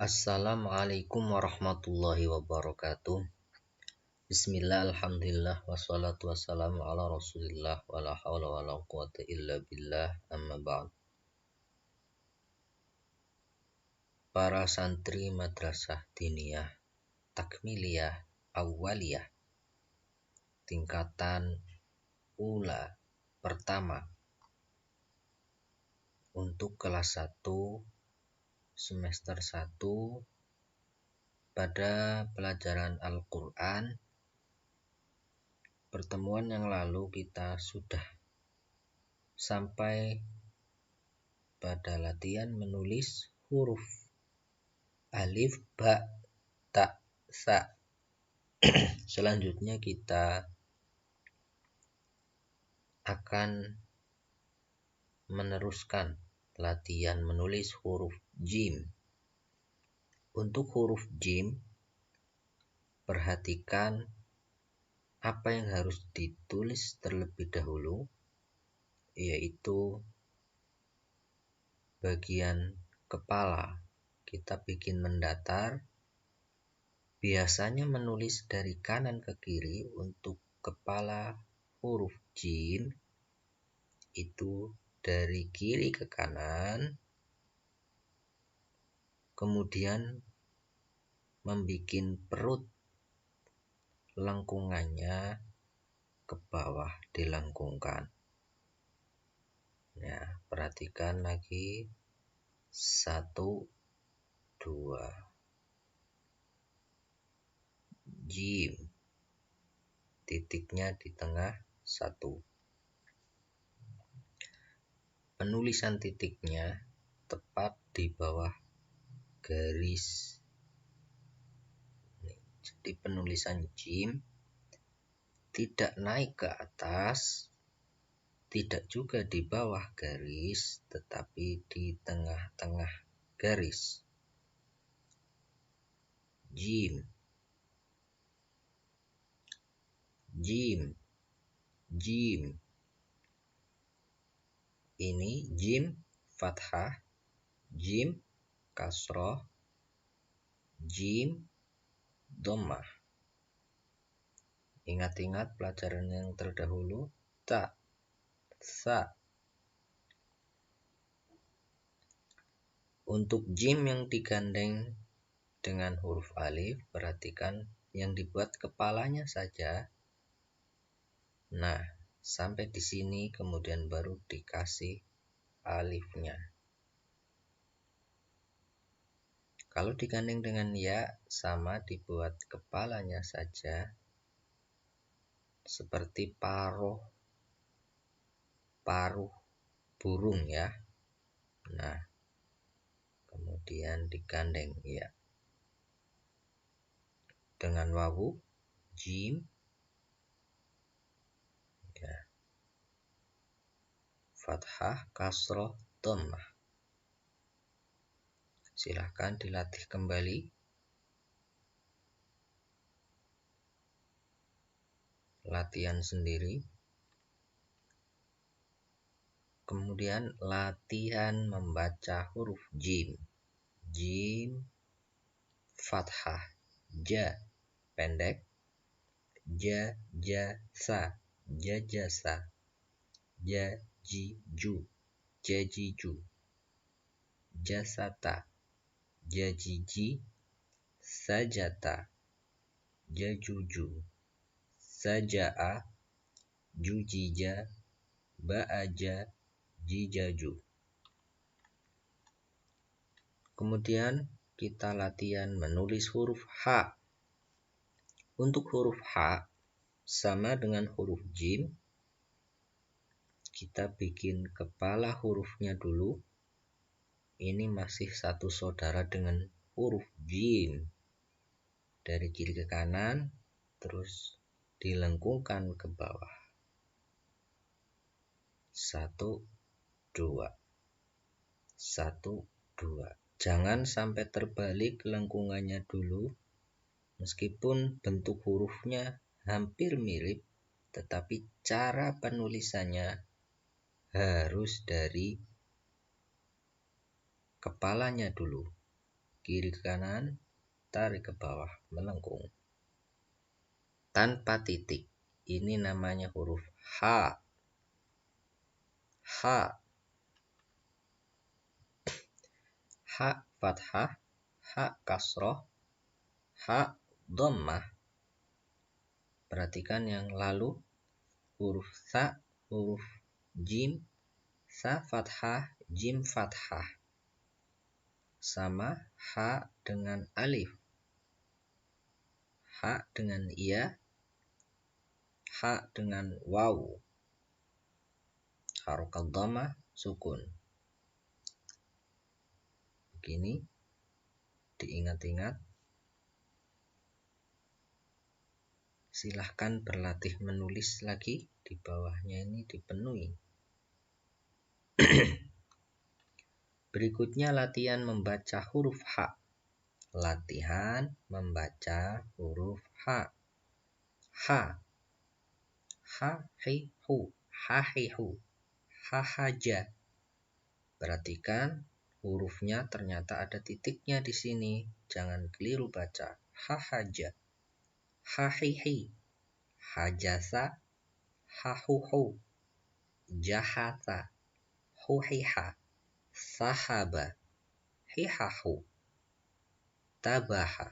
Assalamualaikum warahmatullahi wabarakatuh. Bismillah, alhamdulillah, wassalatu wassalamu ala rasulillah, wala hawla wala quwata illa billah, amma ba'd. Para santri madrasah diniyah takmiliyah awaliyah tingkatan ula pertama untuk kelas 1 semester 1 pada pelajaran Al-Quran. Pertemuan yang lalu kita sudah sampai pada latihan menulis huruf alif, ba, ta, sa. Selanjutnya kita akan meneruskan latihan menulis huruf jim. Untuk huruf jim, perhatikan apa yang harus ditulis terlebih dahulu, yaitu bagian kepala. Kita bikin mendatar. Biasanya menulis dari kanan ke kiri. Untuk kepala huruf jim itu dari kiri ke kanan, kemudian membikin perut lengkungannya ke bawah dilengkungkan. Ya, perhatikan lagi. 1, 2. Jim. Titiknya di tengah 1. Penulisan titiknya tepat di bawah garis. Jadi penulisan jim tidak naik ke atas, tidak juga di bawah garis, tetapi di tengah-tengah garis. Jim, jim, jim. Ini jim fathah, jim kasroh, jim dhammah. Ingat-ingat pelajaran yang terdahulu, ta, sa. Untuk jim yang digandeng dengan huruf alif, perhatikan yang dibuat kepalanya saja. Nah, sampai di sini kemudian baru dikasih alifnya. Kalau digandeng dengan ya, sama dibuat kepalanya saja. Seperti paruh burung ya. Nah, kemudian digandeng ya. Dengan wawu, jim, ya. Fathah, kasroh, dhammah. Silahkan dilatih kembali. Latihan sendiri. Kemudian latihan membaca huruf jim. Jim, fathah, ja, pendek, ja, sa, jasa, jaju, jajiju, jasata, jajiji, sajata, jajuju, sajaa, jujija, ba'aja, jijaju. Kemudian kita latihan menulis huruf H. Untuk huruf H sama dengan huruf jim. Kita bikin kepala hurufnya dulu. Ini masih satu saudara dengan huruf jim. Dari kiri ke kanan, terus dilengkungkan ke bawah. 1, 2. 1, 2. Jangan sampai terbalik lengkungannya dulu. Meskipun bentuk hurufnya hampir mirip, tetapi cara penulisannya harus dari kepalanya dulu. kiri ke kanan, tarik ke bawah, melengkung. Tanpa titik. Ini namanya huruf H. H. H fathah, H kasroh, H dhammah. Perhatikan yang lalu, huruf Sa, huruf Jim, Sa fathah, Jim fathah. Sama H dengan alif. H dengan ya, H dengan waw. Harokat dhammah, sukun. Begini, diingat-ingat. Silahkan berlatih menulis lagi, di bawahnya ini dipenuhi. Berikutnya latihan membaca huruf H. Latihan membaca huruf H. H. Ha, hi, hu. Ha, hi, hu. Ha, haja. Perhatikan hurufnya ternyata ada titiknya di sini. Jangan keliru baca. Ha, haja. Ha, hi, hi. Hajasa. Ha, hu, hu. Jahasa. Hu, hi, ha. Sahaba. Hi, ha, hu. Tabaha.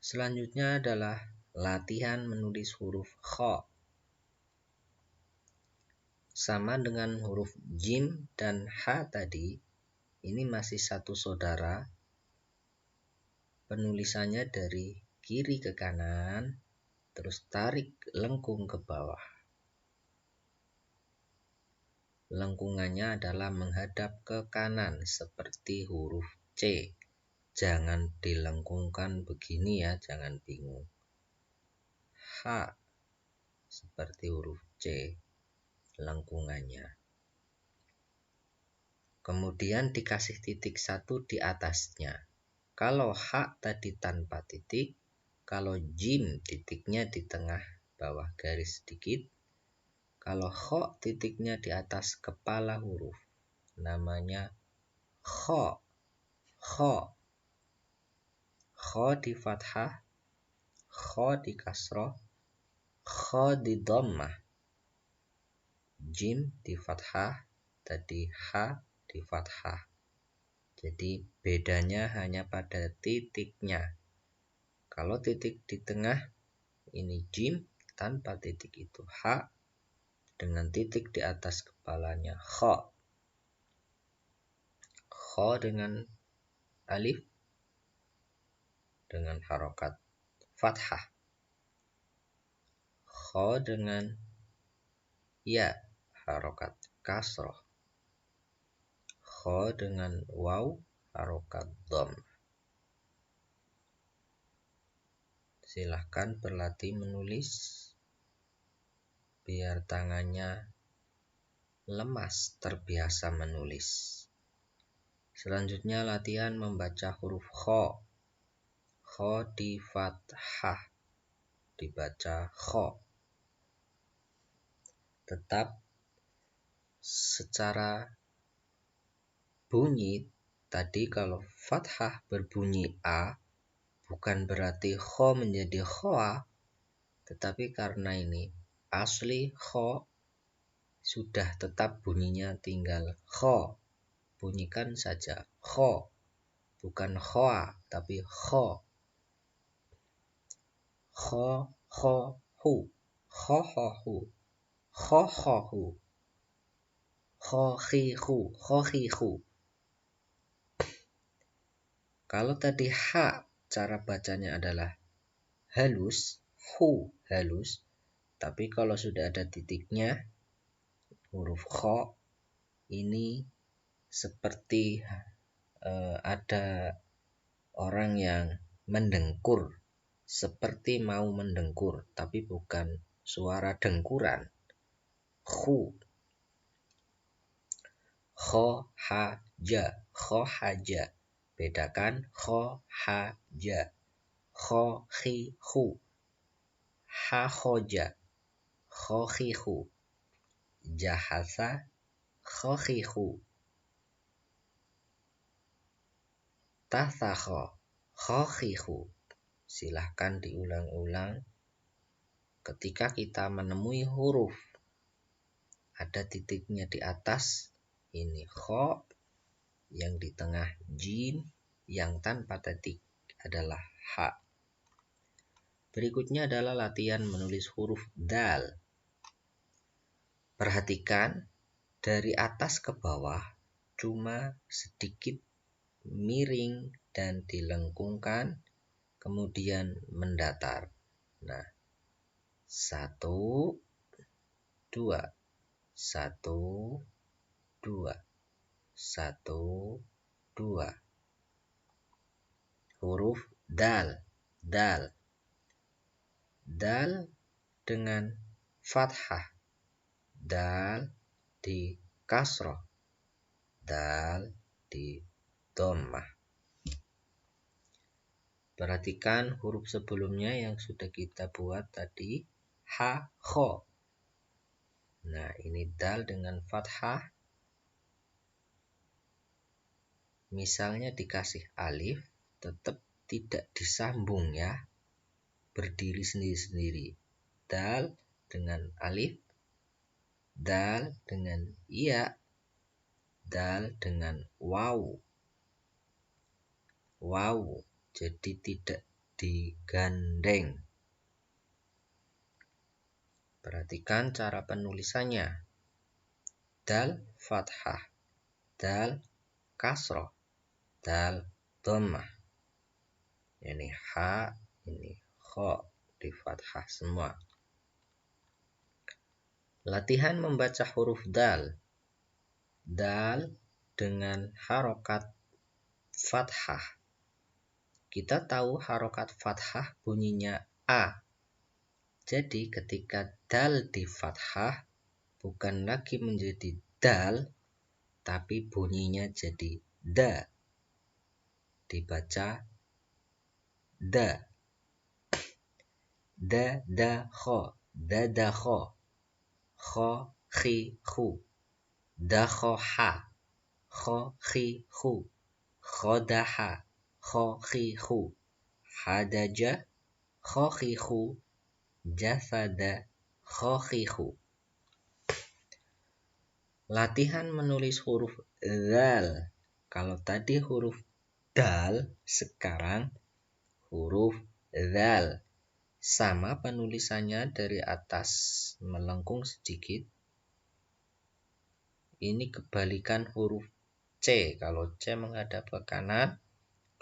Selanjutnya adalah latihan menulis huruf kha. Sama dengan huruf jim dan ha tadi, ini masih satu saudara. Penulisannya dari kiri ke kanan, terus tarik lengkung ke bawah. Lengkungannya adalah menghadap ke kanan seperti huruf C. Jangan dilengkungkan begini ya, jangan bingung. H seperti huruf C lengkungannya. Kemudian dikasih titik satu di atasnya. Kalau H tadi tanpa titik, kalau jim titiknya di tengah bawah garis sedikit, kalau kha titiknya di atas kepala huruf, namanya kha. Kha. Kha di fathah, kha di kasroh, kha di dhammah. Jim di fathah, tadi H di fathah. Jadi bedanya hanya pada titiknya. Kalau titik di tengah ini jim, tanpa titik itu H, dengan titik di atas kepalanya kha. Kha dengan alif dengan harokat fathah. Kha dengan ya harokat kasroh. Kha dengan waw harokat dham. Silahkan berlatih menulis biar tangannya lemas terbiasa menulis. Selanjutnya latihan membaca huruf kha. Kha di fathah dibaca kha. Tetap secara bunyi tadi kalau fathah berbunyi A, bukan berarti kha menjadi khoa, tetapi karena ini asli kha, sudah tetap bunyinya tinggal kha. Bunyikan saja kha, bukan khoa tapi kha. Kha, kha, hu. Kha, kha, hu. Kha, kha, hu. Kha, khi, hu. Kha, khi, hu. Kalau tadi H, cara bacanya adalah halus, hu halus. Tapi kalau sudah ada titiknya, huruf kha ini seperti ada orang yang mendengkur, seperti mau mendengkur, tapi bukan suara dengkuran. Khu. Kha, ha, ja. Kha, ha, ja. Bedakan kha, ha, ja. Kha, khi, hu. Ha, khoja. Kha, khi, hu. Jahasa, kha, khi, hu. tasakho, khokhihu. Silahkan diulang-ulang. Ketika kita menemui huruf ada titiknya di atas, ini kho, yang di tengah jim, yang tanpa titik adalah ha. Berikutnya adalah latihan menulis huruf dal. Perhatikan dari atas ke bawah cuma sedikit miring dan dilengkungkan, kemudian mendatar. Nah, 1, 2, 1, 2, 1, 2. Huruf dal, dal. Dal dengan fathah, dal di kasroh, dal di dhammah. Perhatikan huruf sebelumnya yang sudah kita buat tadi, ha, kho. Nah, ini dal dengan fathah. Misalnya dikasih alif, tetap tidak disambung ya. Berdiri sendiri-sendiri. Dal dengan alif, dal dengan iya, dal dengan waw. Waw, jadi tidak digandeng. Perhatikan cara penulisannya. Dal fathah, dal kasroh, dal dhammah. Ini ha, ini kho, di fathah semua. Latihan membaca huruf dal. Dal dengan harokat fathah. Kita tahu harokat fathah bunyinya a. Jadi ketika dal di fathah bukan lagi menjadi dal, tapi bunyinya jadi da. Dibaca da. Da kho, da kho. Kho khi khu. Da kho ha. Kho khi khu. Khodaha. Kho khi khu. Hadaja. Kho khi khu. Jafada. Kho khi khu. Latihan menulis huruf dal. Kalau tadi huruf dal, sekarang huruf dal. Sama penulisannya dari atas melengkung sedikit. Ini kebalikan huruf C. Kalau C menghadap ke kanan,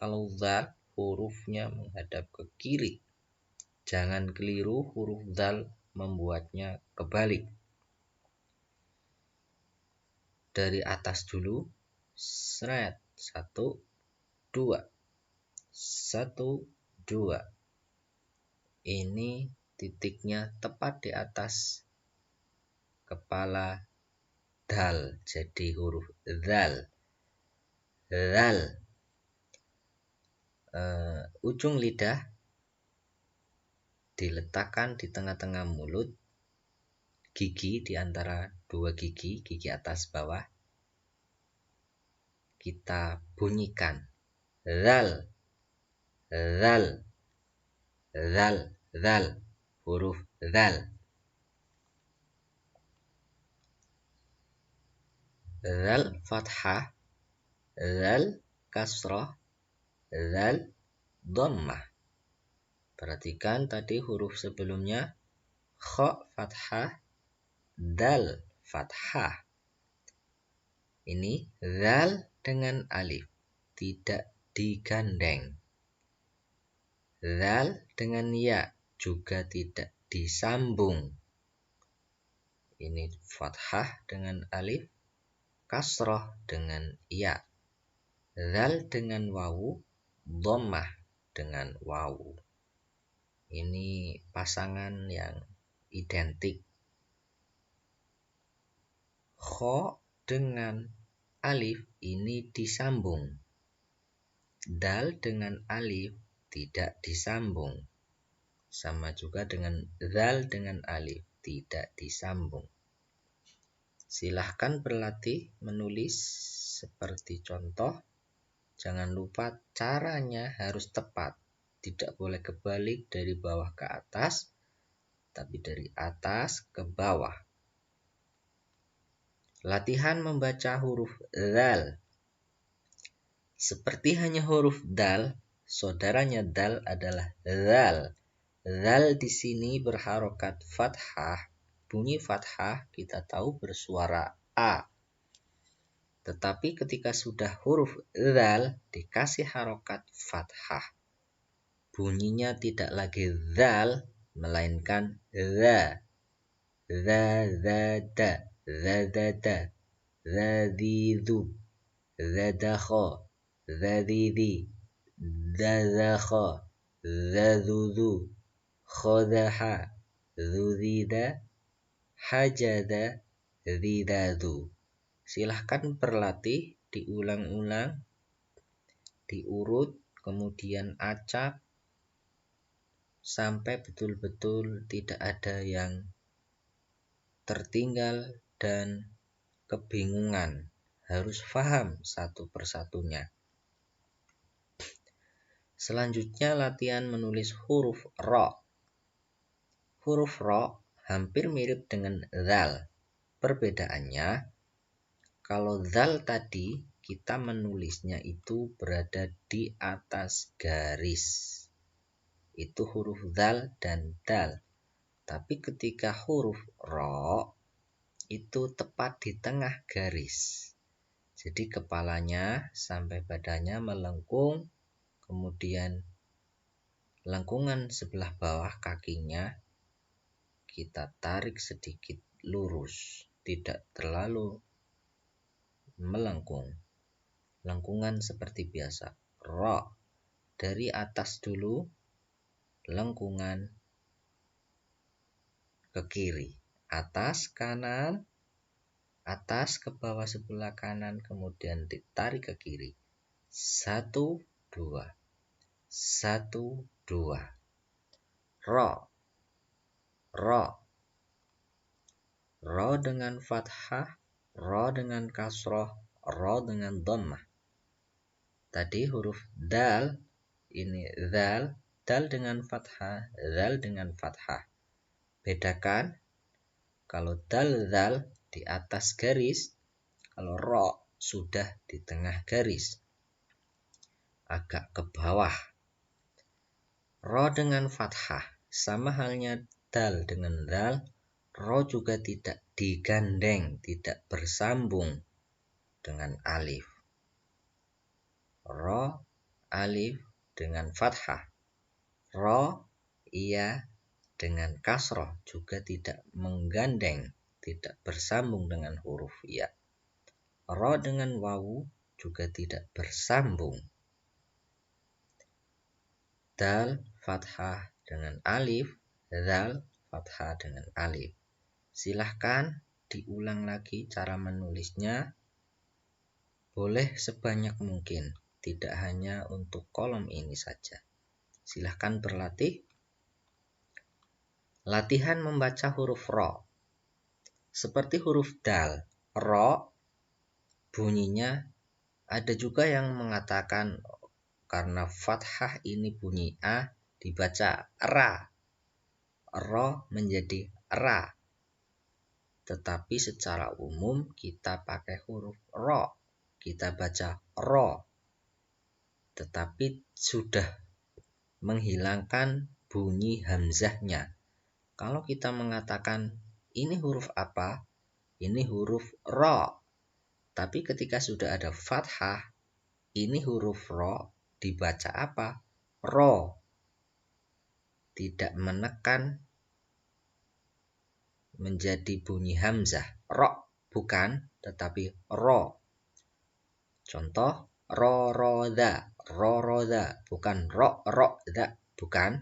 kalau dal hurufnya menghadap ke kiri. Jangan keliru huruf dal membuatnya kebalik. Dari atas dulu, seret, 1, 2, 1, 2. Ini titiknya tepat di atas kepala dal, jadi huruf dal. Dal. Ujung lidah diletakkan di tengah-tengah mulut, gigi di antara dua gigi, gigi atas bawah. Kita bunyikan dal, dal, dal, dal, huruf dal. Dal fathah, dal kasroh, dal dhammah. Perhatikan tadi huruf sebelumnya, kho fathah, dal fathah. Ini dal dengan alif, tidak digandeng. Dal dengan ya, juga tidak disambung. Ini fathah dengan alif, kasroh dengan ya. Dal dengan wawu, dhammah dengan wawu. Ini pasangan yang identik. Kho dengan alif ini disambung. Dal dengan alif tidak disambung. Sama juga dengan dal dengan alif tidak disambung. Silahkan berlatih menulis seperti contoh. Jangan lupa caranya harus tepat. Tidak boleh kebalik dari bawah ke atas, tapi dari atas ke bawah. Latihan membaca huruf dal. Seperti hanya huruf dal, saudaranya dal adalah dal. Dal di sini berharokat fathah. Bunyi fathah kita tahu bersuara A. Tetapi ketika sudah huruf dal dikasih harokat fathah, bunyinya tidak lagi dal, melainkan za. Za, za, da, za, da, da, za, di, du, za, da, kho, za, di, di, da, za, kho, za, du, du, kho, za, ha, zu, di, da, ha, ja, da, di, da, du. Silahkan berlatih, diulang-ulang, diurut, kemudian acak, sampai betul-betul tidak ada yang tertinggal dan kebingungan. Harus paham satu persatunya. Selanjutnya latihan menulis huruf ro. Huruf ro hampir mirip dengan zal. Perbedaannya, kalau zal tadi kita menulisnya itu berada di atas garis. Itu huruf zal dan dal. Tapi ketika huruf ro itu tepat di tengah garis. Jadi kepalanya sampai badannya melengkung, kemudian lengkungan sebelah bawah kakinya kita tarik sedikit lurus, tidak terlalu melengkung. Lengkungan seperti biasa. Ro. Dari atas dulu, lengkungan ke kiri. Atas kanan, atas ke bawah sebelah kanan, kemudian ditarik ke kiri. 1, 2. 1, 2. Ro. Ro. Ro dengan fathah, ro dengan kasroh, ro dengan dhammah. Tadi huruf dal, ini dal, dal dengan fathah, dal dengan fathah. Bedakan, kalau dal di atas garis, kalau ro sudah di tengah garis, agak ke bawah. Ro dengan fathah, sama halnya dal dengan dal, ro juga tidak digandeng, tidak bersambung dengan alif. Ro, alif dengan fathah. Ro, iya dengan kasroh juga tidak menggandeng, tidak bersambung dengan huruf ya. Ro dengan wawu juga tidak bersambung. Dal, fathah dengan alif, dal, fathah dengan alif. Silahkan diulang lagi cara menulisnya. Boleh sebanyak mungkin. Tidak hanya untuk kolom ini saja. Silahkan berlatih. Latihan membaca huruf ro. Seperti huruf dal, ro bunyinya ada juga yang mengatakan karena fathah ini bunyi A dibaca ra. Ro menjadi ra. Tetapi secara umum kita pakai huruf ro. Kita baca ro. Tetapi sudah menghilangkan bunyi hamzahnya. Kalau kita mengatakan ini huruf apa? Ini huruf ro. Tapi ketika sudah ada fathah, ini huruf ro dibaca apa? Ro. Tidak menekan menjadi bunyi hamzah. Ro bukan, tetapi ro. Contoh, ro-ro-da. Ro-ro-da. Bukan ro-ro-da. Bukan.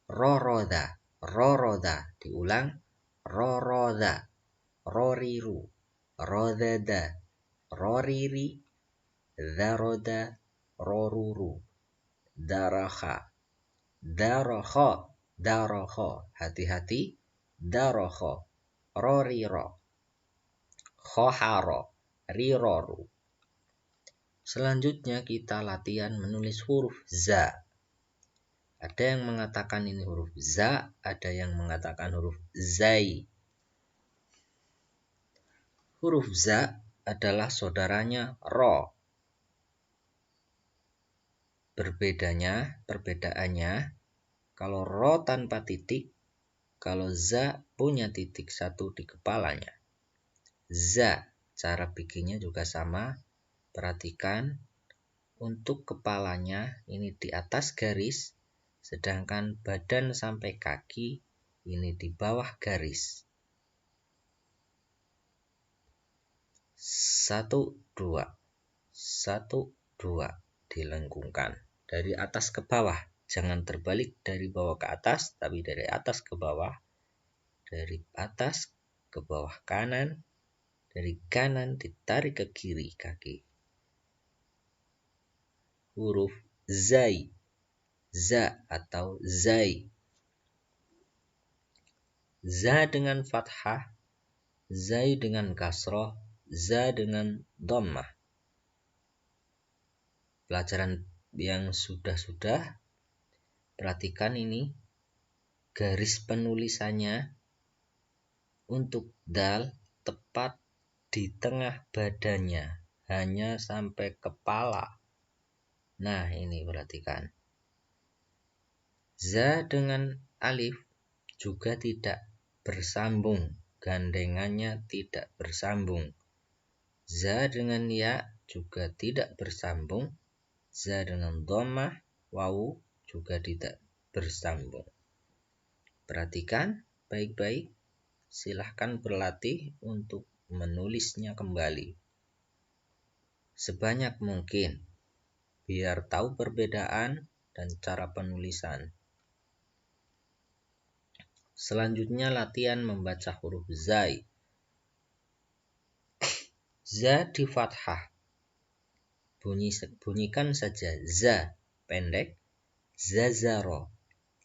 Ro-ro-da. Ro-ro-da. Diulang. Ro-ro-da. Ro-riru. Ro-da-da. Ro-riri. Daroda. Ro-ruru. Darakha. Darakho. Darakho. Hati-hati. Darakho. Ro-riro. Khoharo. Riroru. Selanjutnya kita latihan menulis huruf za. Ada yang mengatakan ini huruf za, ada yang mengatakan huruf zai. Huruf za adalah saudaranya ro. Perbedaannya, kalau ro tanpa titik, kalau za punya titik satu di kepalanya. Za, cara bikinnya juga sama. Perhatikan, untuk kepalanya ini di atas garis, sedangkan badan sampai kaki ini di bawah garis. 1, 2, 1, 2, dilengkungkan dari atas ke bawah. Jangan terbalik dari bawah ke atas, tapi dari atas ke bawah. Dari atas ke bawah kanan, dari kanan ditarik ke kiri kaki. Huruf zai, za atau zai. Za dengan fathah, zai dengan kasroh, za dengan dhammah. Pelajaran yang sudah, perhatikan ini garis penulisannya. Untuk dal tepat di tengah badannya, hanya sampai kepala. Nah, ini perhatikan. Za dengan alif juga tidak bersambung, gandengannya tidak bersambung. Za dengan ya juga tidak bersambung. Za dengan dhammah, wawu juga tidak bersambung. Perhatikan baik-baik. Silahkan berlatih untuk menulisnya kembali sebanyak mungkin, biar tahu perbedaan dan cara penulisan. Selanjutnya latihan membaca huruf zai. Za di fathah. Bunyikan saja za pendek, zazaro,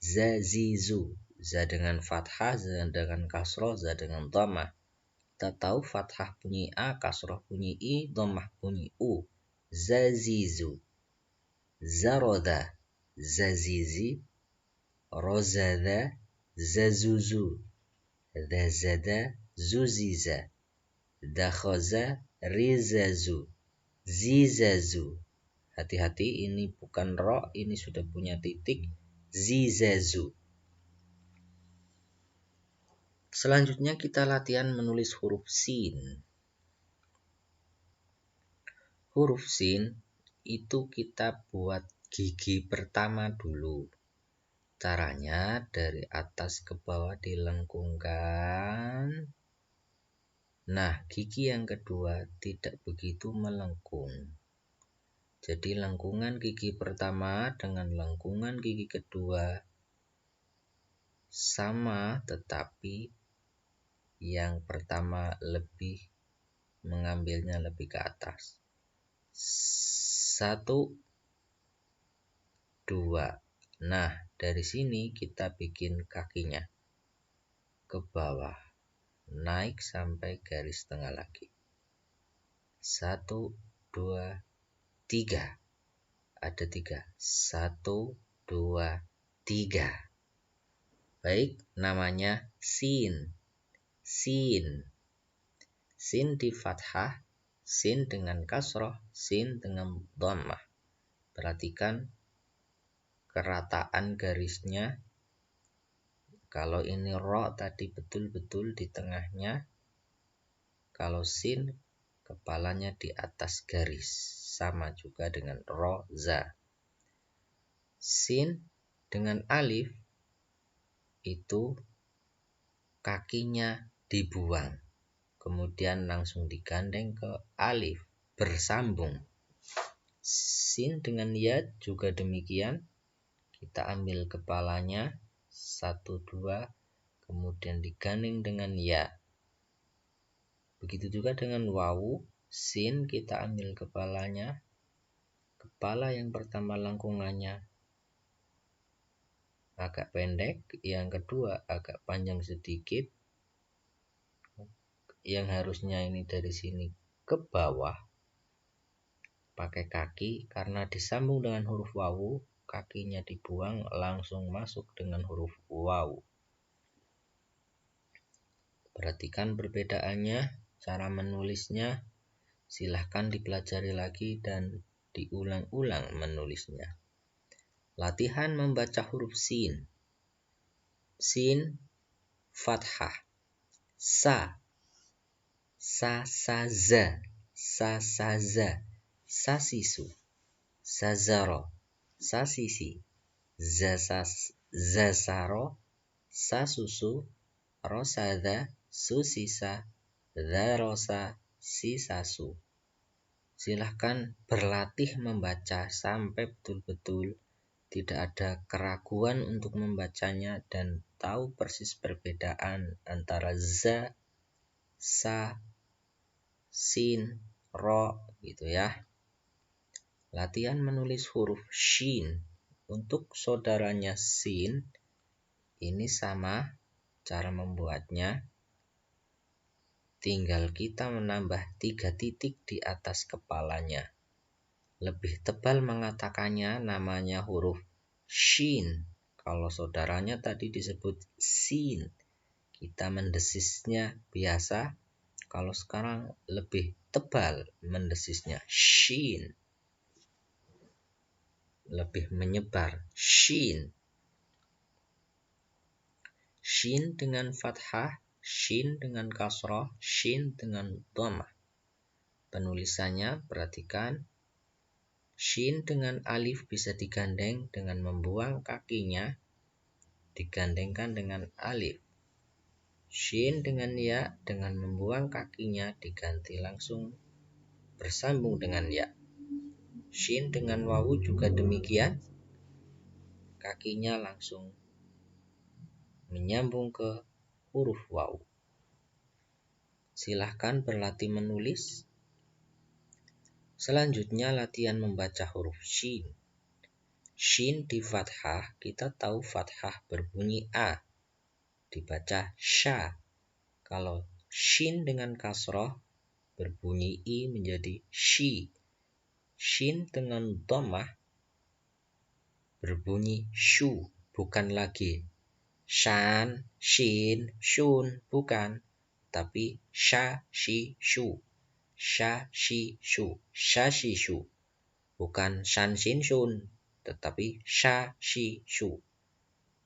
zazizu. Za dengan fathah, za dengan kasroh, za dengan dhammah. Kita tahu fathah bunyi a, kasroh bunyi i, dhammah bunyi u. Zazizu, zaroda, zazizi, rozada, zazuzu, dazada, zuziza, dakhoza, rizazu, zizazu. Hati-hati, ini bukan ro, ini sudah punya titik. Zizazu. Selanjutnya kita latihan menulis huruf sin. Huruf sin itu kita buat gigi pertama dulu. Caranya dari atas ke bawah dilengkungkan. Nah, gigi yang kedua tidak begitu melengkung. Jadi lengkungan gigi pertama dengan lengkungan gigi kedua sama, tetapi yang pertama lebih mengambilnya lebih ke atas. 1, 2. Nah, dari sini kita bikin kakinya ke bawah, naik sampai garis tengah lagi. 1, 2, 3. Ada 3. 1, 2, 3. Baik, namanya sin. Sin. Sin di fathah, sin dengan kasroh, sin dengan dhammah. Perhatikan kerataan garisnya. Kalau ini ro tadi betul-betul di tengahnya. Kalau sin, kepalanya di atas garis. Sama juga dengan ro, za. Sin dengan alif itu kakinya dibuang. Kemudian langsung digandeng ke alif. Bersambung. Sin dengan ya juga demikian. Kita ambil kepalanya 1, 2, kemudian digandeng dengan ya. Begitu juga dengan wawu, sin kita ambil kepalanya. Kepala yang pertama lengkungannya agak pendek, yang kedua agak panjang sedikit. Yang harusnya ini dari sini ke bawah, pakai kaki, karena disambung dengan huruf wawu, kakinya dibuang langsung masuk dengan huruf wawu. Perhatikan perbedaannya, cara menulisnya silahkan dipelajari lagi dan diulang-ulang menulisnya. Latihan membaca huruf sin. Sin, fathah. Sa, sa, za, sasisu, sazaro, sasisi, zasaro, sasusu, rosada, susisa, darosa, sisasu. Silahkan berlatih membaca sampai betul-betul tidak ada keraguan untuk membacanya dan tahu persis perbedaan antara za, sa, sin, ro gitu ya. Latihan menulis huruf shin. Untuk saudaranya sin, ini sama cara membuatnya. Tinggal kita menambah 3 titik di atas kepalanya. Lebih tebal mengatakannya namanya huruf shin. Kalau saudaranya tadi disebut sin, kita mendesisnya biasa. Kalau sekarang lebih tebal mendesisnya shin. Lebih menyebar shin. Shin dengan fathah, shin dengan kasroh, shin dengan dhammah. Penulisannya perhatikan. Shin dengan alif bisa digandeng dengan membuang kakinya, digandengkan dengan alif. Shin dengan ya dengan membuang kakinya diganti langsung bersambung dengan ya. Shin dengan wawu juga demikian. Kakinya langsung menyambung ke huruf wawu. Silahkan berlatih menulis. Selanjutnya latihan membaca huruf shin. Shin di fathah, kita tahu fathah berbunyi a. Dibaca sha. Kalau shin dengan kasroh berbunyi i menjadi shi. Shin dengan dhammah berbunyi shu, bukan lagi shan, shin, shun, bukan, tapi sha, shi, shu. Sha, shi, shu, sha, shi, shu. Bukan shan, shin, shun, tetapi sha, shi, shu.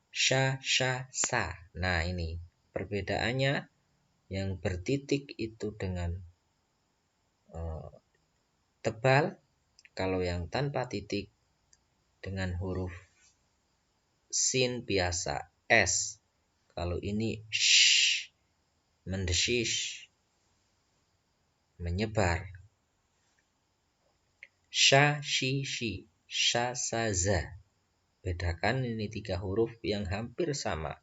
Sha, sha, sa. Nah ini perbedaannya, yang bertitik itu dengan tebal, kalau yang tanpa titik dengan huruf sin biasa S. Kalau ini sh, mendesis, menyebar. Sha, shi, shi, sha, sa, za. Bedakan ini 3 huruf yang hampir sama.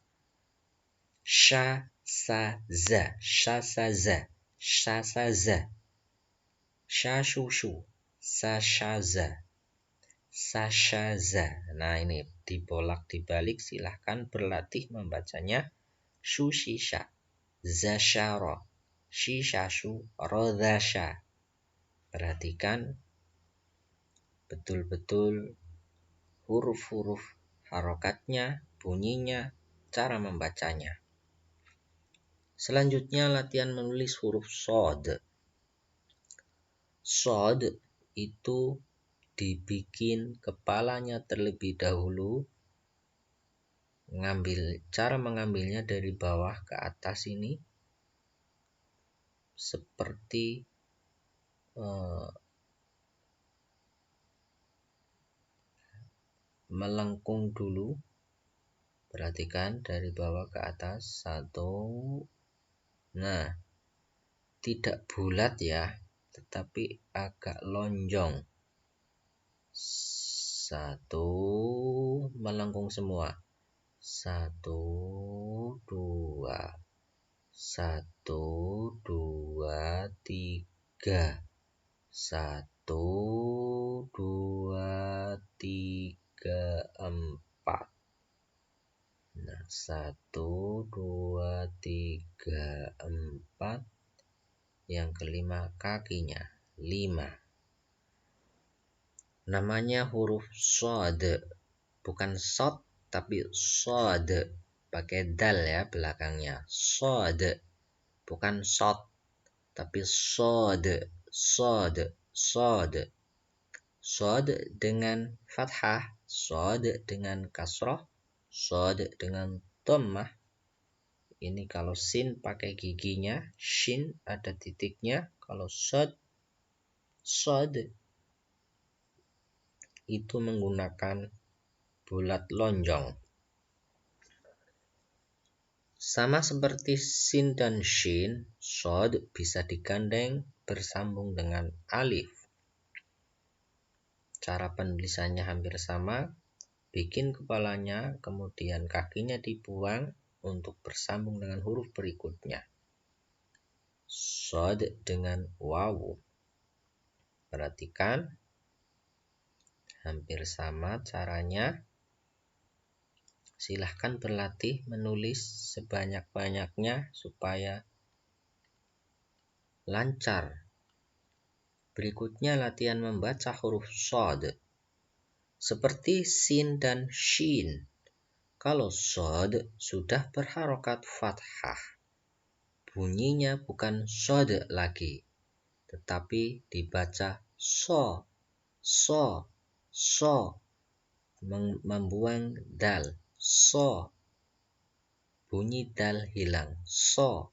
Sha, sa, za, sha, sa, za, sha, sa, za. Sha, shu, shu, sa, sha, za, sa, sha, za. Nah ini dibolak dibalik, silahkan berlatih membacanya. Shu, shi, sha, za, sha, ro, shi, sha, shu, ro, za, sha. Perhatikan betul-betul huruf-huruf, harokatnya, bunyinya, cara membacanya. Selanjutnya latihan menulis huruf shod. Shod itu dibikin kepalanya terlebih dahulu. Cara mengambilnya dari bawah ke atas ini seperti melengkung dulu. Perhatikan dari bawah ke atas. 1. Nah, tidak bulat ya, tetapi agak lonjong. 1, melengkung semua. 1, 2, 1, 2, 3. 1, 2, 3, 4. Nah, 1, 2, 3, 4. Yang kelima kakinya 5. Namanya huruf shod, bukan shod tapi shod, pakai dal ya belakangnya. Shod, bukan shot tapi shod, shod, shod. Shod dengan fathah, shod dengan kasroh, shod dengan dhammah. Ini kalau sin pakai giginya, shin ada titiknya. Kalau shod, shod itu menggunakan bulat lonjong. Sama seperti sin dan shin, shod bisa digandeng bersambung dengan alif. Cara penulisannya hampir sama. Bikin kepalanya, kemudian kakinya dibuang untuk bersambung dengan huruf berikutnya. Shod dengan wawu. Perhatikan, hampir sama caranya. Silahkan berlatih menulis sebanyak-banyaknya supaya lancar. Berikutnya latihan membaca huruf shod. Seperti sin dan shin. Kalau shod sudah berharokat fathah, bunyinya bukan shod lagi, tetapi dibaca so, so, so, membuang dal, so, bunyi dal hilang, so,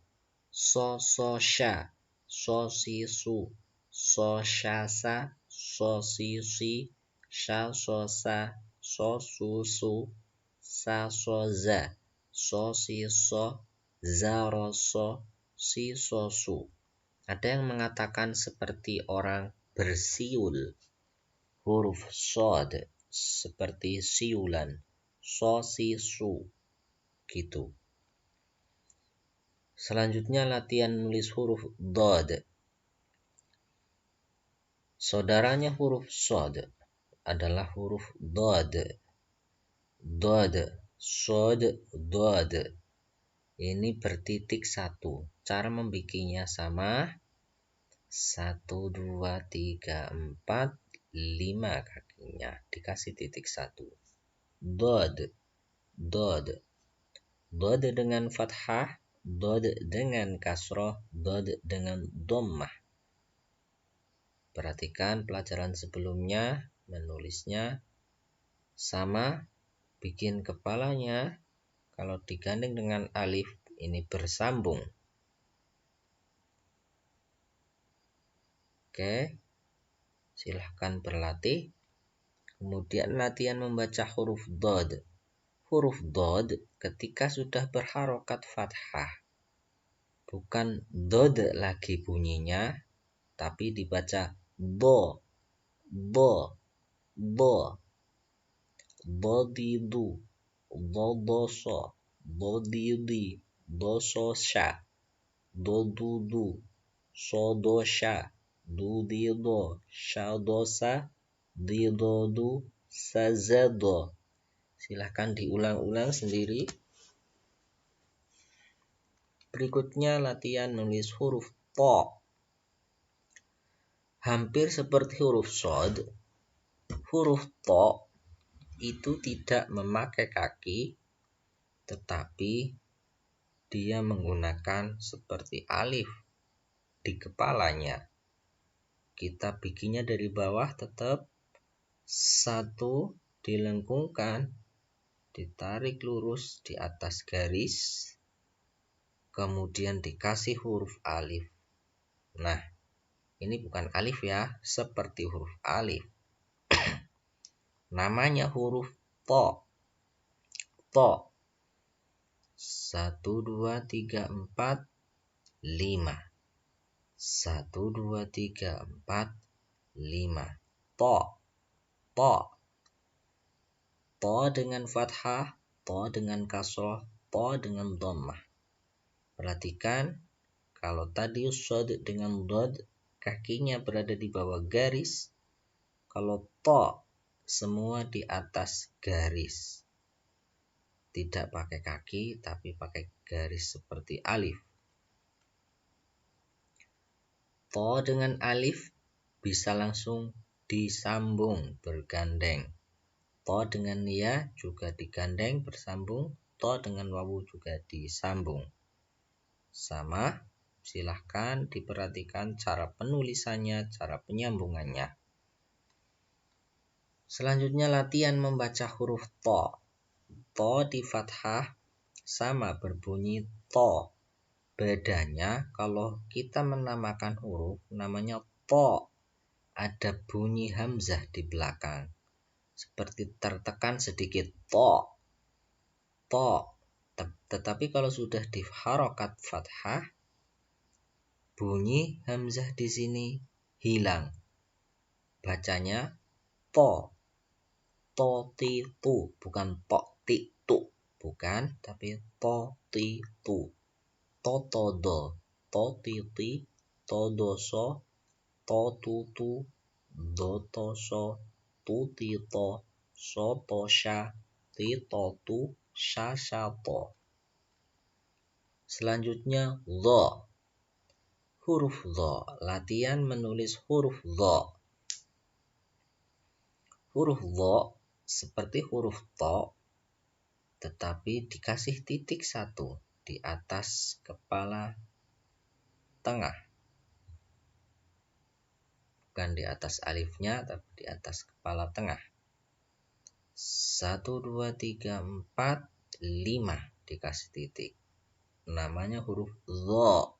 so, so, sha, so, si, su, so, sha, sa, so, si, si, sha, so, sa, so, su, su, sa, so, za, so, si, so, za, ro, so, si, so, su. Ada yang mengatakan seperti orang bersiul. Huruf shod seperti siulan. So, si, su. Gitu. Selanjutnya latihan nulis huruf dod. Saudaranya huruf shod adalah huruf dod. Dod, shod, dod. Ini bertitik satu. Cara membikinnya sama. 1, 2, 3, 4, 5 kakinya. Dikasih titik 1. Dod, dod. Dod dengan fathah, dod dengan kasroh, dod dengan dhammah. Perhatikan pelajaran sebelumnya, menulisnya sama, bikin kepalanya. Kalau digandeng dengan alif, ini bersambung. Oke, silahkan berlatih. Kemudian latihan membaca huruf dod. Huruf dod ketika sudah berharokat fathah, bukan dod lagi bunyinya, tapi dibaca do, do, do, do di du, do do so, do di di, do so sha, do du du, so do sha, du di do, sha do sa, di do du, sa za do. Silahkan diulang-ulang sendiri. Berikutnya latihan nulis huruf to. Hampir seperti huruf shod, huruf to itu tidak memakai kaki, tetapi dia menggunakan seperti alif di kepalanya. Kita bikinnya dari bawah tetap. 1 dilengkungkan, ditarik lurus di atas garis, kemudian dikasih huruf alif. Nah, ini bukan alif ya, seperti huruf alif. Namanya huruf to. To. 1, 2, 3, 4, 5. 1, 2, 3, 4, 5. To. To. To dengan fathah, to dengan kasroh, to dengan dhammah. Perhatikan, kalau tadi shod dengan dod, kakinya berada di bawah garis. Kalau to, semua di atas garis. Tidak pakai kaki, tapi pakai garis seperti alif. To dengan alif bisa langsung disambung, bergandeng. To dengan ya juga digandeng, bersambung. To dengan wawu juga disambung. Sama, silahkan diperhatikan cara penulisannya, cara penyambungannya. Selanjutnya latihan membaca huruf to. To di fathah sama berbunyi to. Bedanya kalau kita menamakan huruf namanya to, ada bunyi hamzah di belakang. Seperti tertekan sedikit to. To. Tetapi kalau sudah di harokat fathah, bunyi hamzah di sini hilang. Bacanya to. To ti tu, bukan to ti tu. Bukan, tapi to ti tu. To do, to ti ti, to do so, to tu tu, do to so, tu ti to, so to sha, ti to tu, sha sha to. Selanjutnya dho. Huruf dho, latihan menulis huruf dho. Huruf dho seperti huruf to, tetapi dikasih titik satu di atas kepala tengah. Bukan di atas alifnya, tapi di atas kepala tengah. 1, 2, 3, 4, 5 dikasih titik. Namanya huruf dho.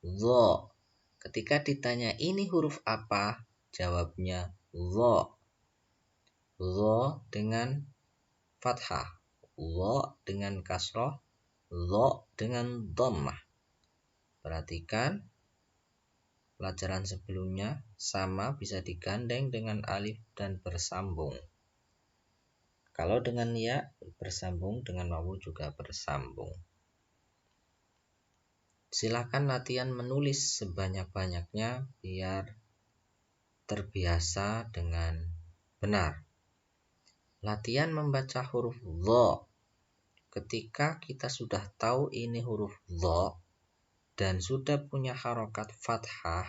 Dho. Ketika ditanya ini huruf apa, jawabnya dho. Dho dengan fathah, dho dengan kasroh, dho dengan dhammah. Perhatikan pelajaran sebelumnya sama bisa digandeng dengan alif dan bersambung. Kalau dengan ya bersambung, dengan wawu juga bersambung. Silakan latihan menulis sebanyak-banyaknya biar terbiasa dengan benar. Latihan membaca huruf dho. Ketika kita sudah tahu ini huruf dho dan sudah punya harokat fathah,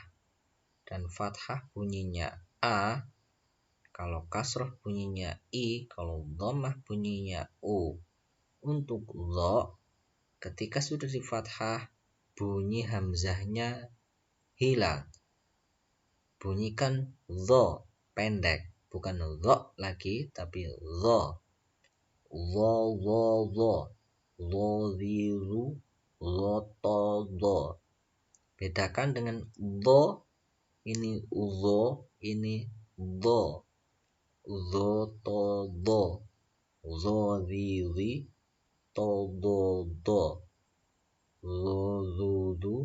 dan fathah bunyinya a, kalau kasroh bunyinya i, kalau dhammah bunyinya u. Untuk dho, ketika sudah di fathah, bunyi hamzahnya hilang. Bunyikan dho pendek, bukan dho lagi, tapi dho. Dho, dho, dho. Dho, di, ru, dho, to, dho. Bedakan dengan dho, ini udho, ini dho. Dho, to, dho. Dho, di, ri, to, do, do. Dho, du, du.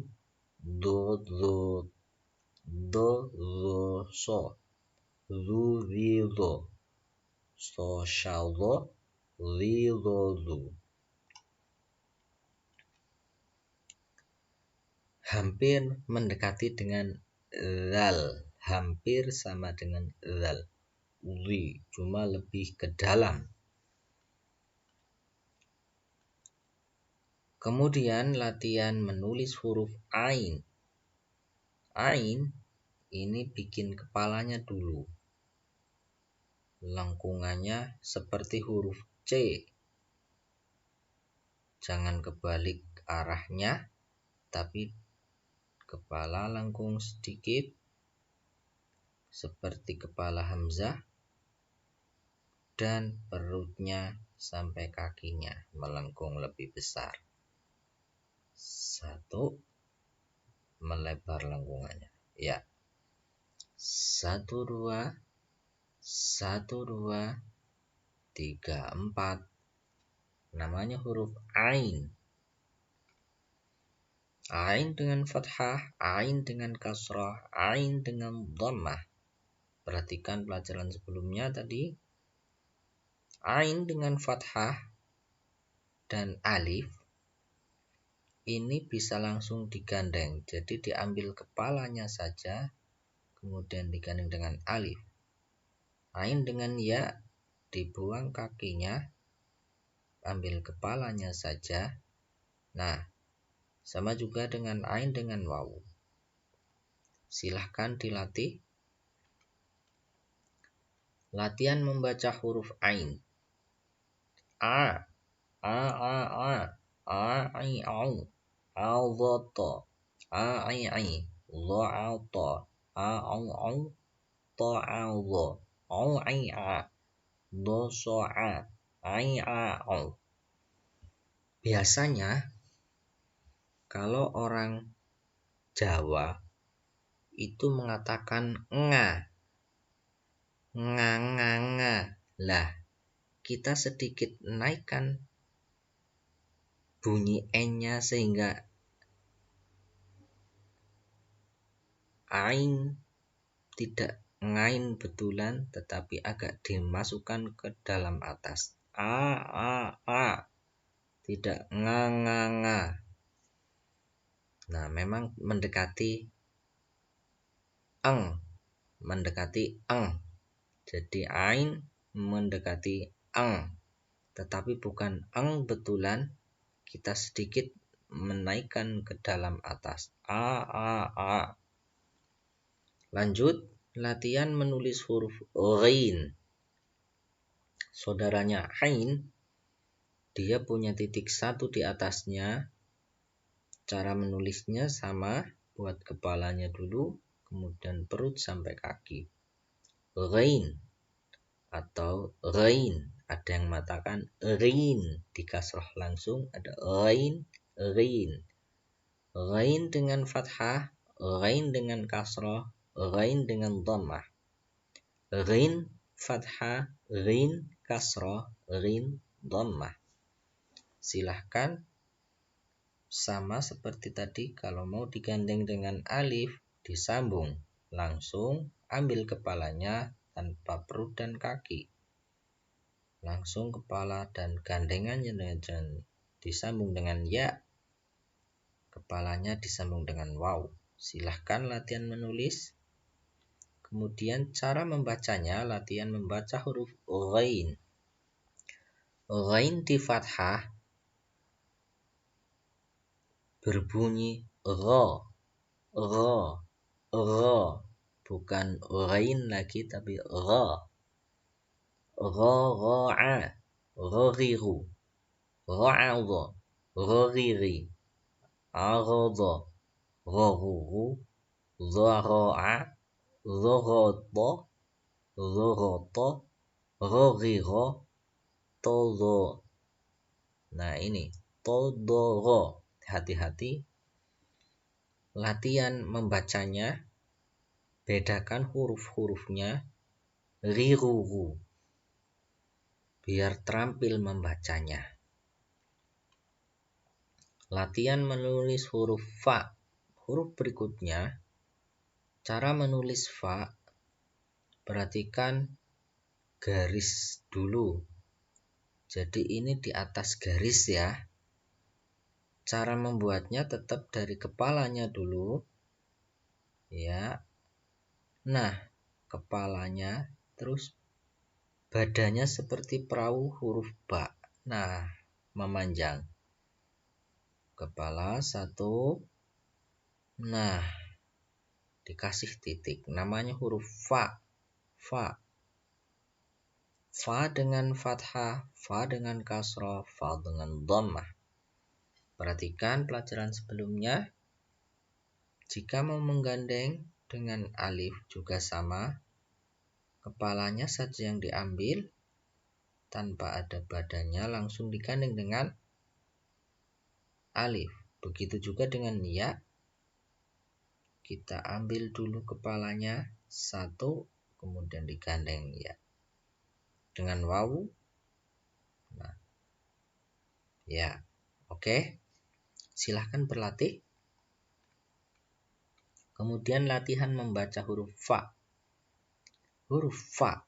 Do, do, do, do, so. Du, di, do. So, sha, do. Li, do, du. Hampir mendekati dengan zal, hampir sama dengan zal. Ri, cuma lebih ke dalam. Kemudian latihan menulis huruf ain. Ain ini bikin kepalanya dulu. Lengkungannya seperti huruf C. Jangan kebalik arahnya, tapi kepala lengkung sedikit seperti kepala hamzah, dan perutnya sampai kakinya melengkung lebih besar. 1, melebar lengkungannya. Ya. 1, 2, 1, 2, 3, 4. Namanya huruf ain. Ain dengan fathah, ain dengan kasrah, ain dengan dhammah. Perhatikan pelajaran sebelumnya tadi. Ain dengan fathah dan alif ini bisa langsung digandeng. Jadi diambil kepalanya saja, kemudian digandeng dengan alif. Ain dengan ya, dibuang kakinya, ambil kepalanya saja. Nah, sama juga dengan ain dengan wawu. Silahkan dilatih. Latihan membaca huruf ain. A, a, a, a, I, au, al-dhata, a, I, dha-ta, a, au, ta-al-dha, au, I, a, dha-sa-a, I, a, au. Biasanya kalau orang Jawa itu mengatakan nga, nga, nga, nga. Lah, kita sedikit naikkan bunyi n-nya sehingga ain tidak ngain betulan tetapi agak dimasukkan ke dalam atas. A, tidak nga, nga, nga. Nah, memang mendekati eng, jadi ain mendekati eng, tetapi bukan eng betulan, kita sedikit menaikkan ke dalam atas. A. Lanjut, latihan menulis huruf ghain. Saudaranya ain, dia punya titik 1 di atasnya. Cara menulisnya sama, buat kepalanya dulu, kemudian perut sampai kaki. Ghain atau ghain, ada yang mengatakan ghain, dikasrah langsung, ada ghain, ghain. Ghain dengan fathah, ghain dengan kasrah, ghain dengan dhammah. Ghain fathah, ghain kasrah, ghain dhammah. Silahkan sama seperti tadi, kalau mau digandeng dengan alif, disambung langsung, ambil kepalanya tanpa perut dan kaki, langsung kepala dan gandengannya dengan disambung dengan ya, kepalanya disambung dengan waw. Silahkan latihan menulis. Kemudian cara membacanya, latihan membaca huruf ghain. Ghain di fathah berbunyi gha, bukan ghain lagi tapi gha. Gha'a, ghaghiru, gha'adha, ghaghiri, aghadha, ghaghuru, dhara'a, dhaghata, dhaghata, ghaghira, tadha. Nah, ini tadha. Hati-hati. Latihan membacanya, bedakan huruf-hurufnya, ghiruru, biar terampil membacanya. Latihan menulis huruf fa. Huruf berikutnya, cara menulis fa, perhatikan garis dulu. Jadi ini di atas garis ya. Cara membuatnya tetap dari kepalanya dulu. Ya. Nah, kepalanya, terus badannya seperti perahu huruf ba. Nah, memanjang. Kepala 1. Nah, dikasih titik. Namanya huruf fa. Fa. Fa dengan fathah, fa dengan kasrah, fa dengan dhammah. Perhatikan pelajaran sebelumnya. Jika mau menggandeng dengan alif juga sama. Kepalanya saja yang diambil, tanpa ada badannya, langsung digandeng dengan alif. Begitu juga dengan ya. Kita ambil dulu kepalanya 1, kemudian digandeng ya. Dengan wawu. Nah. Ya. Oke. Silahkan berlatih. Kemudian latihan membaca huruf fa. Huruf fa.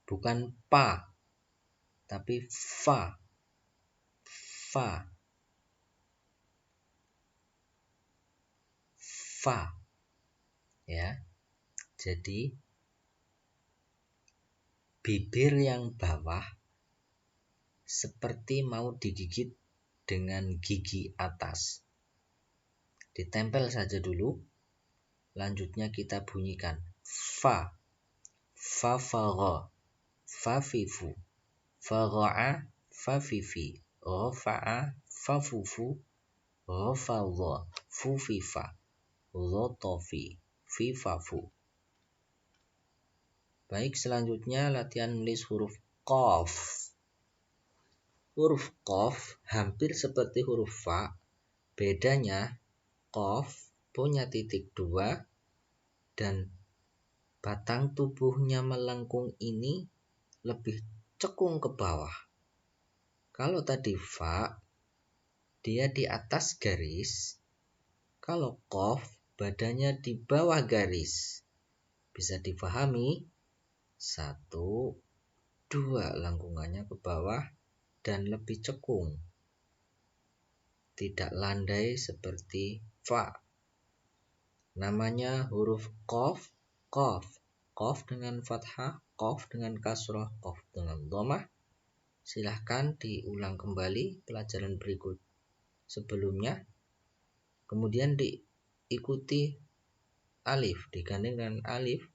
Bukan pa, tapi fa. Fa. Fa. Ya. Jadi bibir yang bawah seperti mau digigit dengan gigi atas. Ditempel saja dulu. Lanjutnya kita bunyikan fa. fafagha, fafifu, fagha'a, fafifi, ghafa'a, fafufu, ghafadha, fufifa, ghatafi, fifafu. Baik, selanjutnya latihan menulis huruf qaf. Huruf qaf hampir seperti huruf fa, bedanya qaf punya titik 2 dan batang tubuhnya melengkung ini lebih cekung ke bawah. Kalau tadi fa, dia di atas garis. Kalau qaf, badannya di bawah garis. Bisa dipahami? 1, 2, lengkungannya ke bawah dan lebih cekung. Tidak landai seperti fa. Namanya huruf qaf, qaf. Qaf dengan fathah, qaf dengan kasroh, qaf dengan dhammah. Silahkan diulang kembali pelajaran berikut sebelumnya. Kemudian diikuti alif, digandeng dengan alif,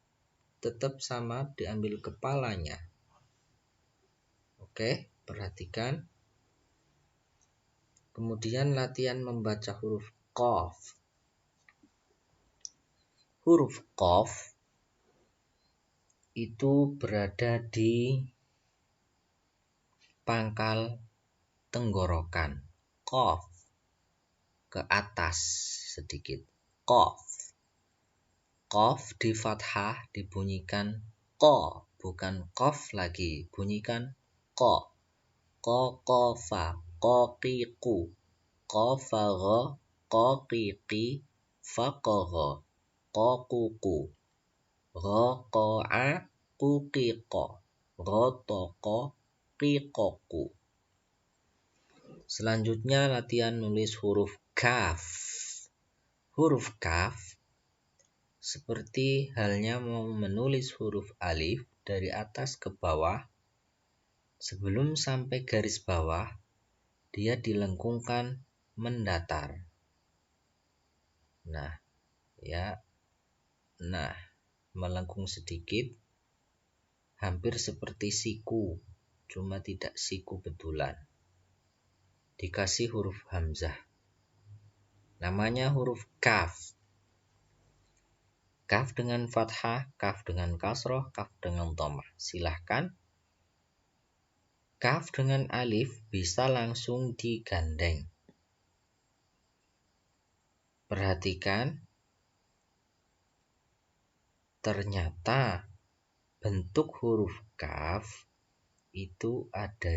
tetap sama, diambil kepalanya. Oke, perhatikan. Kemudian latihan membaca huruf qaf. Huruf qaf itu berada di pangkal tenggorokan. Qaf, ke atas sedikit. Qaf. Qaf di fathah dibunyikan qa, bukan qaf lagi, bunyikan qa. Qa qafa, qaqiqu, qafagha, qaqiqi, faqagha, qaququ, raqa'a, quqiqa, rataqa, qiqaqu. Selanjutnya latihan nulis huruf kaf. Huruf kaf seperti halnya mau menulis huruf alif dari atas ke bawah. Sebelum sampai garis bawah, dia dilengkungkan mendatar. Nah, melengkung sedikit, hampir seperti siku, cuma tidak siku betulan. Dikasih huruf hamzah. Namanya huruf kaf. Kaf dengan fathah, kaf dengan kasroh, kaf dengan dhammah. Silahkan. Kaf dengan alif bisa langsung digandeng. Perhatikan, ternyata bentuk huruf kaf itu ada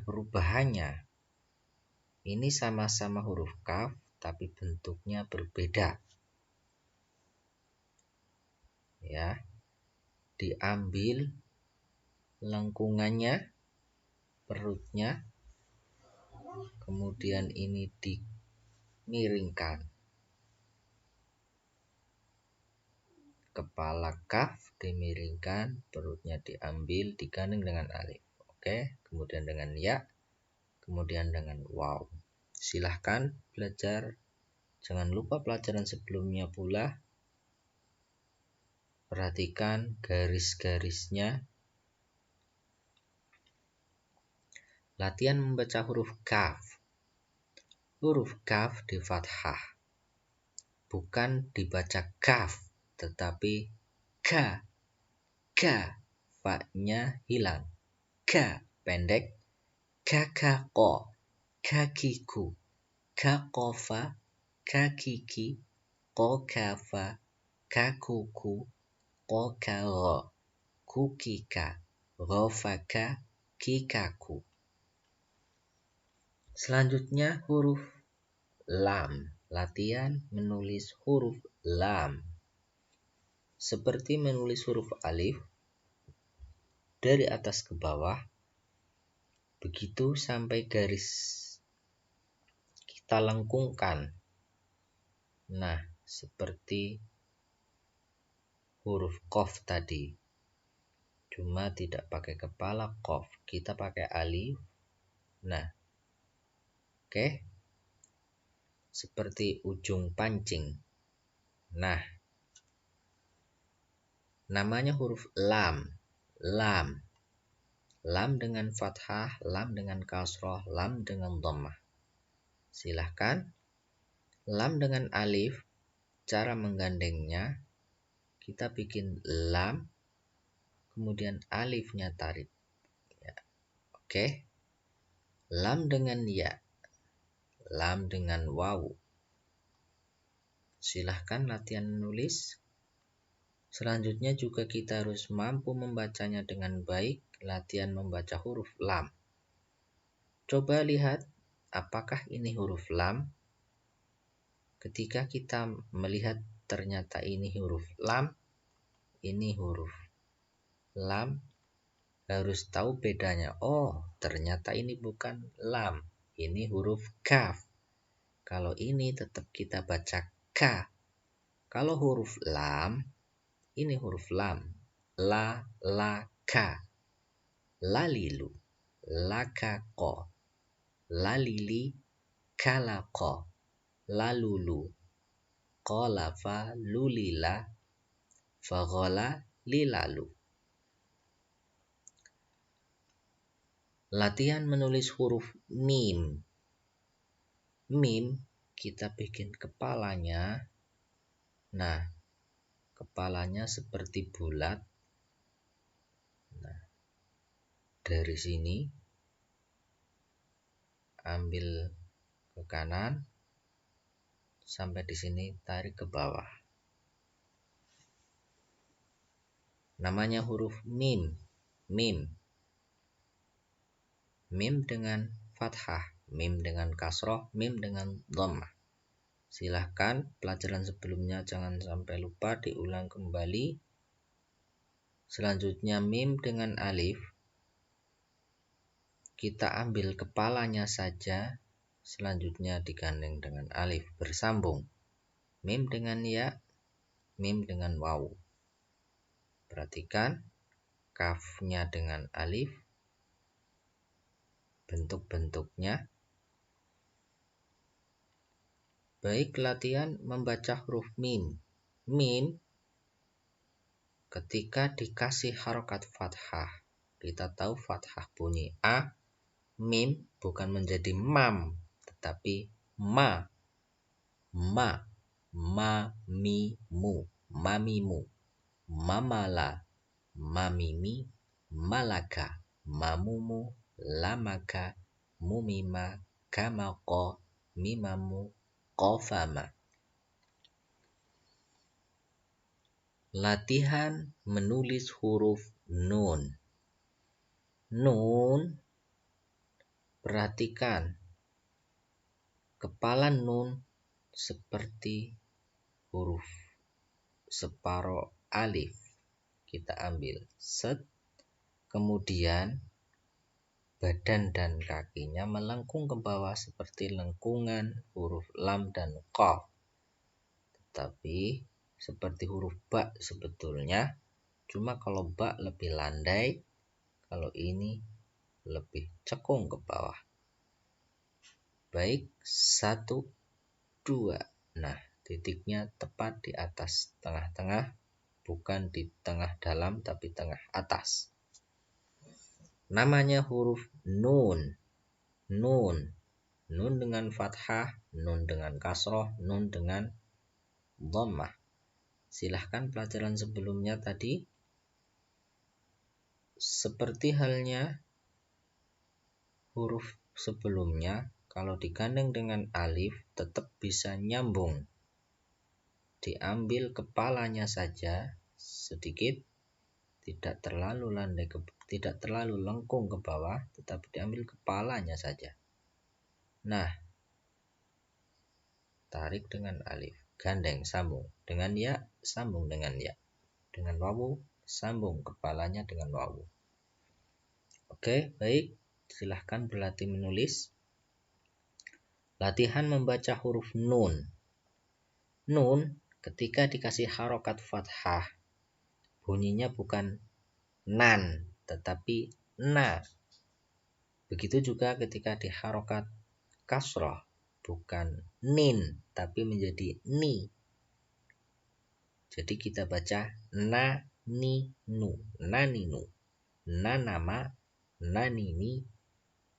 perubahannya. Ini sama-sama huruf kaf, tapi bentuknya berbeda. Ya, diambil lengkungannya, perutnya, kemudian ini dimiringkan. Kepala kaf dimiringkan, perutnya diambil, digandeng dengan alif. Oke, kemudian dengan ya, kemudian dengan waw. Silahkan belajar. Jangan lupa pelajaran sebelumnya pula. Perhatikan garis-garisnya. Latihan membaca huruf kaf. Huruf kaf di fathah. Bukan dibaca kaf, tetapi ka. Ka. Fa-nya hilang. Ka pendek. Kakako. Kakiku. Kakofa. Kakiki. Kokafa. Kakuku. Kokaro. Kukika. Rofaka. Kikaku. Selanjutnya huruf lam. Latihan menulis huruf lam. Seperti menulis huruf alif dari atas ke bawah. Begitu sampai garis kita lengkungkan. Nah, seperti huruf qaf tadi. Cuma tidak pakai kepala qaf, kita pakai alif. Nah, oke. Seperti ujung pancing. Nah, namanya huruf lam. Lam. Lam dengan fathah, lam dengan kasroh, lam dengan dhammah. Silahkan. Lam dengan alif, cara menggandengnya, kita bikin lam, kemudian alifnya tarik. Ya. Oke. Lam dengan ya. Lam dengan wawu. Silahkan latihan menulis. Selanjutnya juga kita harus mampu membacanya dengan baik, latihan membaca huruf lam. Coba lihat apakah ini huruf lam. Ketika kita melihat ternyata ini huruf lam, ini huruf lam, harus tahu bedanya. Oh, ternyata ini bukan lam, ini huruf kaf. Kalau ini tetap kita baca ka. Kalau huruf lam, ini huruf lam. La, la, ka. Lalilu, laka, ko. Lalili, kalako. Lalulu, qolafa, lulila, fagola, lilalu. Latihan menulis huruf mim. Mim, kita bikin kepalanya. Nah, kepalanya seperti bulat. Nah, dari sini ambil ke kanan sampai di sini, tarik ke bawah. Namanya huruf mim. Mim. Mim dengan fathah, mim dengan kasroh, mim dengan dhammah. Silahkan pelajaran sebelumnya jangan sampai lupa diulang kembali. Selanjutnya mim dengan alif. Kita ambil kepalanya saja, selanjutnya digandeng dengan alif, bersambung. Mim dengan ya, mim dengan wawu. Perhatikan kafnya dengan alif, bentuk-bentuknya. Baik, latihan membaca huruf mim. Mim ketika dikasih harokat fathah, kita tahu fathah bunyi a. Mim bukan menjadi mam, tetapi ma. Ma, ma, mi, mu, mamimu, mamala, mamimi, malaka, mamumu, lamaka, mumima, kamako, mimamu, qafama. Latihan menulis huruf nun. Nun, perhatikan kepala nun seperti huruf separuh alif. Kita ambil set, kemudian badan dan kakinya melengkung ke bawah seperti lengkungan huruf lam dan qaf. Tetapi seperti huruf ba sebetulnya, cuma kalau ba lebih landai, kalau ini lebih cekung ke bawah. Baik, 1, 2. Nah, titiknya tepat di atas tengah-tengah, bukan di tengah dalam tapi tengah atas. Namanya huruf nun. Nun. Nun dengan fathah, nun dengan kasroh, nun dengan dhammah. Silahkan pelajaran sebelumnya tadi. Seperti halnya huruf sebelumnya, kalau digandeng dengan alif tetap bisa nyambung. Diambil kepalanya saja sedikit, tidak terlalu landai, tidak terlalu lengkung ke bawah, tetapi diambil kepalanya saja. Nah, tarik dengan alif, gandeng, sambung. Dengan ya, sambung dengan ya. Dengan wawu, sambung kepalanya dengan wawu. Oke, baik. Silahkan berlatih menulis. Latihan membaca huruf nun. Nun ketika dikasih harokat fathah, bunyinya bukan nan, tetapi na. Begitu juga ketika diharokat kasroh, bukan nin, tapi menjadi ni. Jadi kita baca na, ni, nu, naninu, nanama, nanini,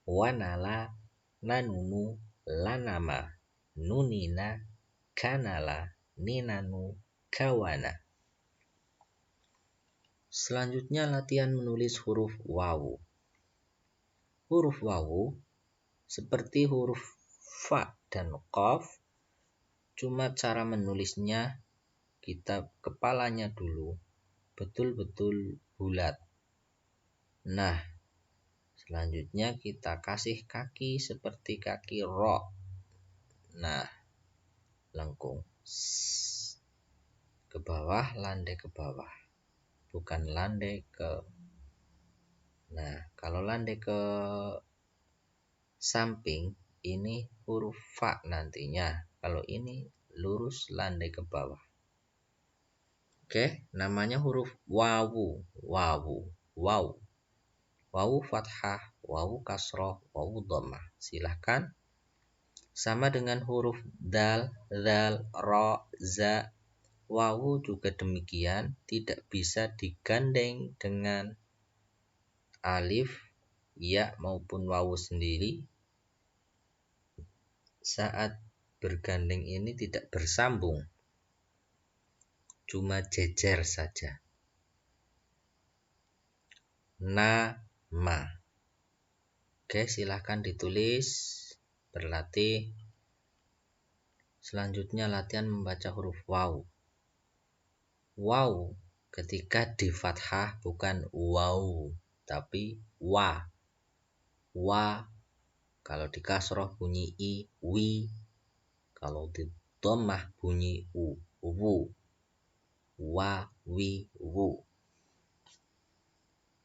wanala, nanunu, lanama, nunina, kanala, ninanu, kawana. Selanjutnya latihan menulis huruf wawu. Huruf wawu seperti huruf fa dan qaf, cuma cara menulisnya kita kepalanya dulu betul-betul bulat. Nah, selanjutnya kita kasih kaki seperti kaki ro. Nah, lengkung ke bawah, landai ke bawah, bukan landai ke. Nah, kalau landai ke samping ini huruf fa nantinya. Kalau ini lurus landai ke bawah. Oke, namanya huruf wawu, wawu, wawu. Wawu fathah, wawu kasroh, wawu dhammah. Silahkan. Sama dengan huruf dal, zal, ro, za. Wawu juga demikian, tidak bisa digandeng dengan alif, ya maupun wawu sendiri. Saat bergandeng ini tidak bersambung, cuma jejer saja. Nama. Oke, silahkan ditulis, berlatih. Selanjutnya latihan membaca huruf wawu. Wawu ketika di fathah bukan wow, tapi wa. Wa. Kalau di kasroh bunyi i, wi. Kalau di dhammah bunyi u, wu. Wa, wi, wu.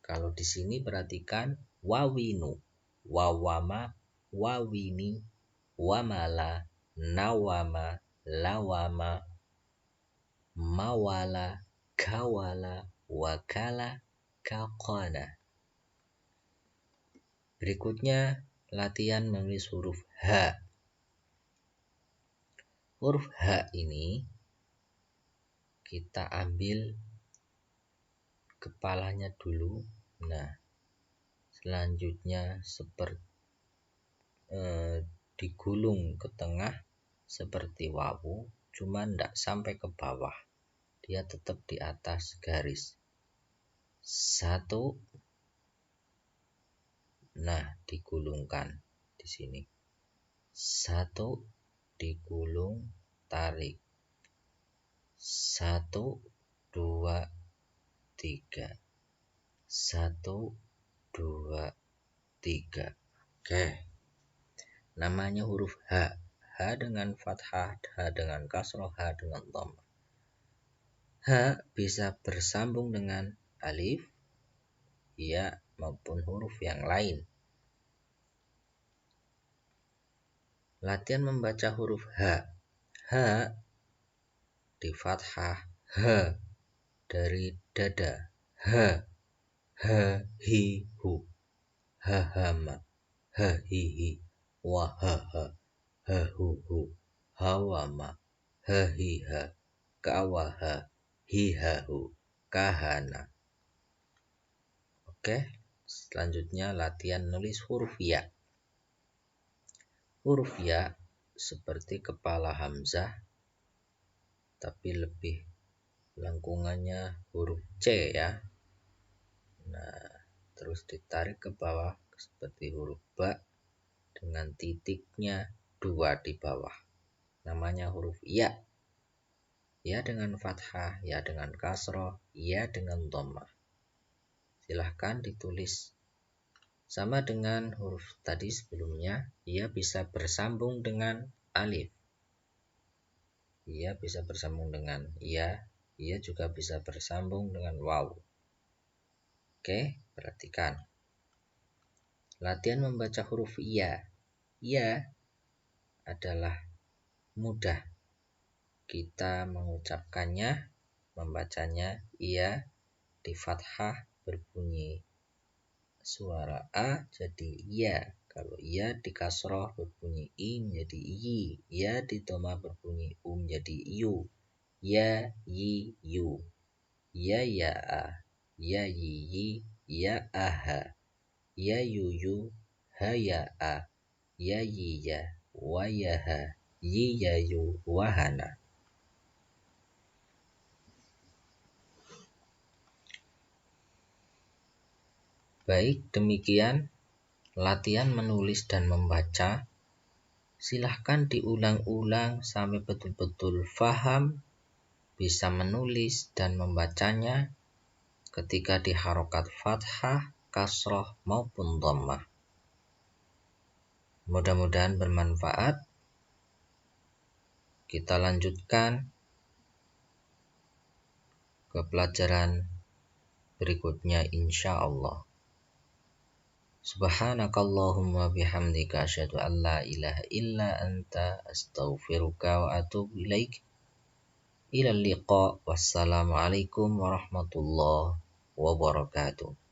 Kalau di sini perhatikan wawinu, wawama, wawini, wamala, nawama, lawama, mawala, kawala, wakala, kaqana. Berikutnya latihan menulis huruf H. Huruf H ini kita ambil kepalanya dulu. Nah, selanjutnya digulung ke tengah seperti wawu, cuma tidak sampai ke bawah. Dia tetap di atas garis. Satu. Nah, digulungkan di sini. Satu, digulung, tarik. 1, 2, 3. 1, 2, 3. Oke. Namanya huruf H. H dengan fathah, H dengan kasroh, H dengan dhammah. H bisa bersambung dengan alif, ya maupun huruf yang lain. Latihan membaca huruf H. H di fathah, H dari dada, H, H, hi, hu, ha, hama, ha, hi, hi, wa, ha, ha, ha, hu, hu, hawama, ha, hi, ha, kawaha, hi, ha, hu, kahana. Oke, selanjutnya latihan nulis huruf ya. Huruf ya seperti kepala hamzah, tapi lebih lengkungannya huruf C ya. Nah, terus ditarik ke bawah seperti huruf ba dengan titiknya 2 di bawah. Namanya huruf ya. Ya dengan fathah, ya dengan kasroh, ya dengan dhammah. Silahkan ditulis. Sama dengan huruf tadi sebelumnya, ia bisa bersambung dengan alif. Ia bisa bersambung dengan ya, ia juga bisa bersambung dengan waw. Oke, perhatikan. Latihan membaca huruf ya. Ya adalah mudah. Kita mengucapkannya, membacanya ya di fathah berbunyi suara a jadi ya. Kalau ya di kasroh berbunyi i menjadi i. Ya di dhammah berbunyi u menjadi yu. Ya, yi, yu. ya ya a, ya yi yi, ya aha, ya yu yu, ha ya a, ya yi ya, wa ya ha, yi ya yu, wahana. Baik, demikian latihan menulis dan membaca. Silahkan diulang-ulang sampai betul-betul paham, bisa menulis dan membacanya ketika di harokat fathah, kasroh maupun dhammah. Mudah-mudahan bermanfaat. Kita lanjutkan ke pelajaran berikutnya insyaallah. Subhanakallahumma bihamdika asyhadu an la ilaha illa anta astaghfiruka wa atubu ilaik. Ilal liqa. Wassalamualaikum warahmatullahi wabarakatuh.